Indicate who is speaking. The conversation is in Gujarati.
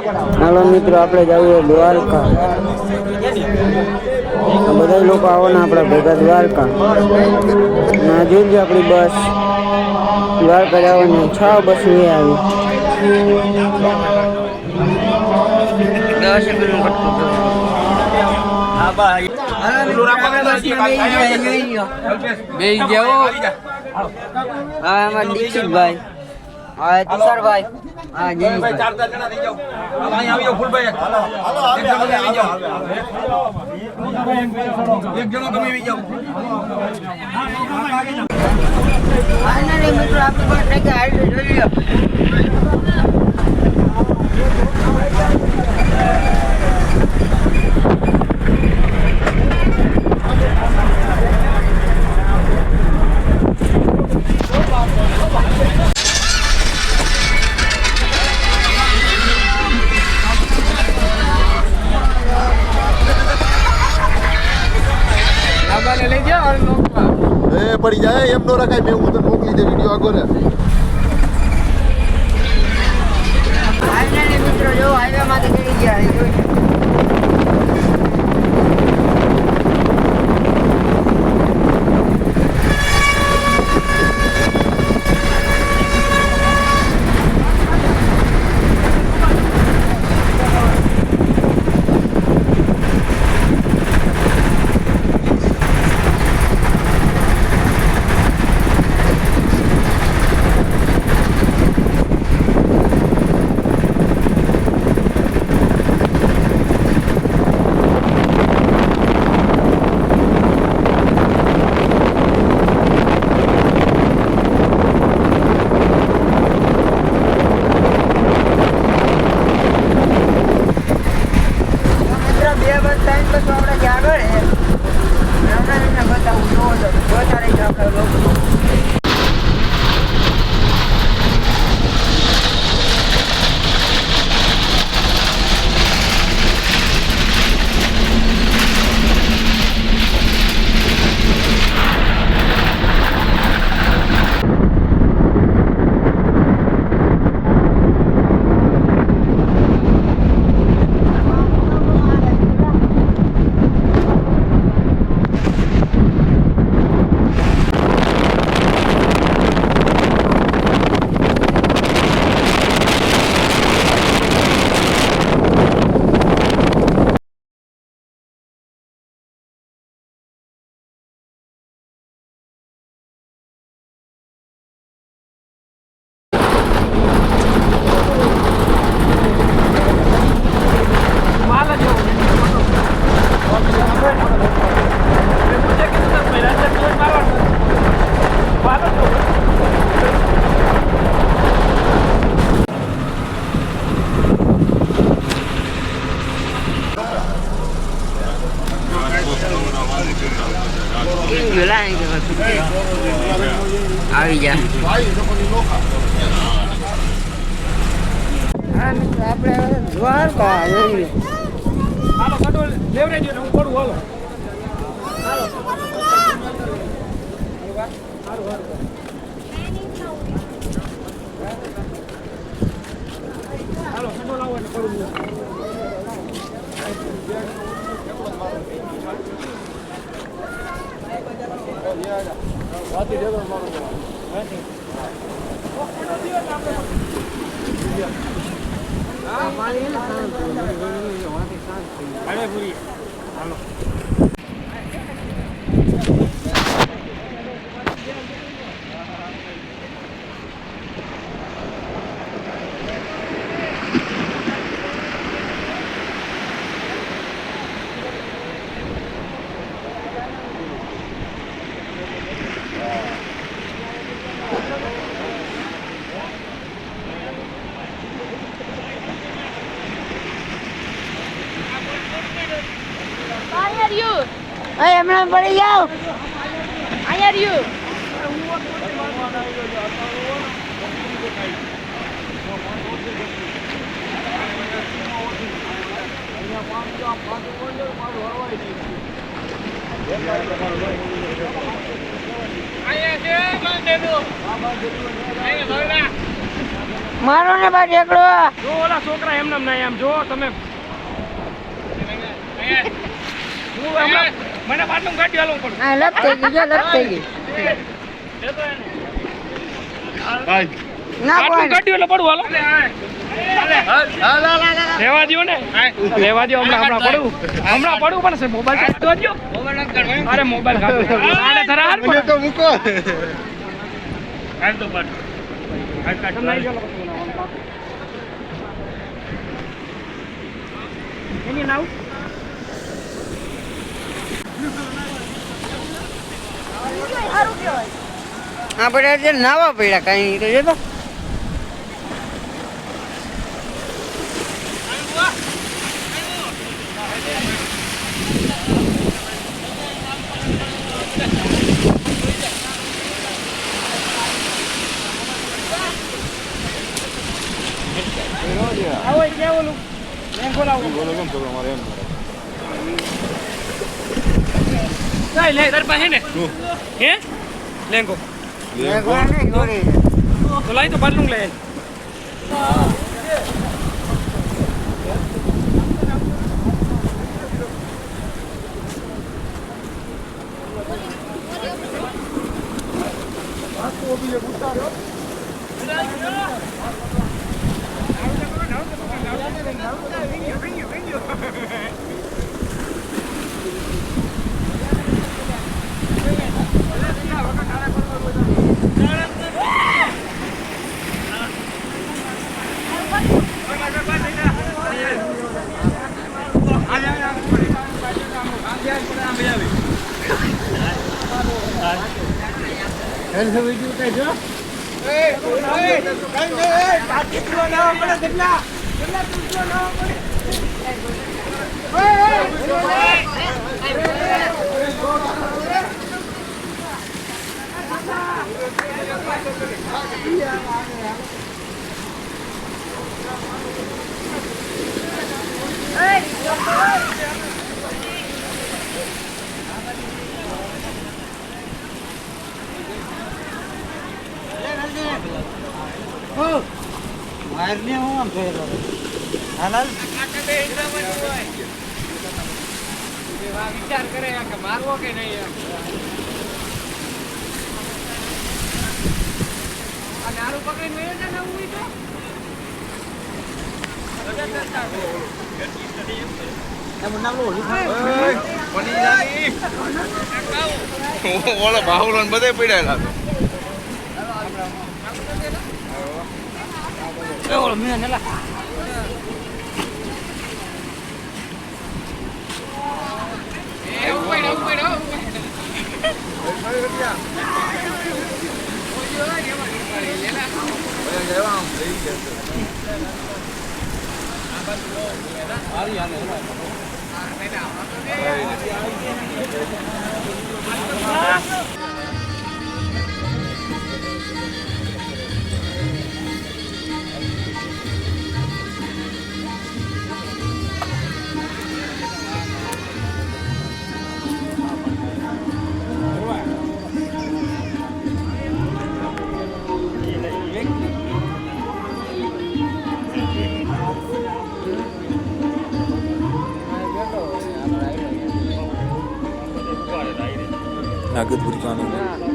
Speaker 1: હાલો મિત્રો આપણે જવું દ્વારકા. બધા લોકો આવવાના આપણા ભેગા દ્વારકા. જોઈ આપણી બસ દ્વારકા જવાની 6 બસ આવી. 10 સેકન્ડ બે જાઓ. હા અમારા દીક્ષિતભાઈ, હા તુષારભાઈ, હા જયભાઈ, 4 જણા થઈ જાઓ. અહીં આવી જાઓ ફૂલભાઈ. એક જણો તમે આવી જાઓ. ફાઇનલી મિત્રો આપણી પાસે કે હાઈડ્રો જોઈ લો.
Speaker 2: પડી જાય એમ નો રખાય. મેં હું તને મોકલી દે વિડીયો આગો ને.
Speaker 1: મિત્રો જો હાઈવે માંથી ચડી ગયા. આવી ગયા. હા મિત્રો આપણે દ્વારકા જોઈએ. હાલો કટોલ લેવરાઈ દો. હું પડું. હાલો હાલો કટોલ આવો ને પડું. વાતી દેતો મારો વાતી. હા મારી ને વાતી શાંત થઈ. અરે પૂરી હાલો. હમણાં પડી જાઓ. અહીંયા રહ્યું. અહીંયા છે બંધ દેજો. અહીંયા ભરલા મારો ને ભાઈ એકડો
Speaker 3: જો ઓલા છોકરા એમ નામ નહીં આમ જો તમે હું હમણાં મને બાટલું કાઢી હાલવું પડે
Speaker 1: આ લપ થઈ ગઈ જો લપ થઈ ગઈ ના
Speaker 3: બાટલું
Speaker 1: કોઈ
Speaker 3: કાઢ્યું એટલે પડવું હાલો રહેવા દ્યો ને રહેવા દ્યો હમણાં પડવું પણ છે મોબાઈલ કાઢવા દ્યો અરે મોબાઈલ કાઢો આને ધરા હાલ
Speaker 2: મને તો મૂકો
Speaker 3: કાઢ દો બાટ કાઢ નહીં ગયો એની નાવ
Speaker 1: આપણે આજે નાવા પડ્યા કઈ તો જો
Speaker 3: આવો કે ઓલું લેંગો લાવો લઈ લે તાર પાસે ને હે લેંગો તો લાઈ તો બાટલું લે વિચાર કરે કે મારવો કે નહીં આ દારૂ પકડીને મેં ના નવું તો
Speaker 2: ઓલા બાહુલો ને બધે પડ્યા
Speaker 4: Nugget berikan.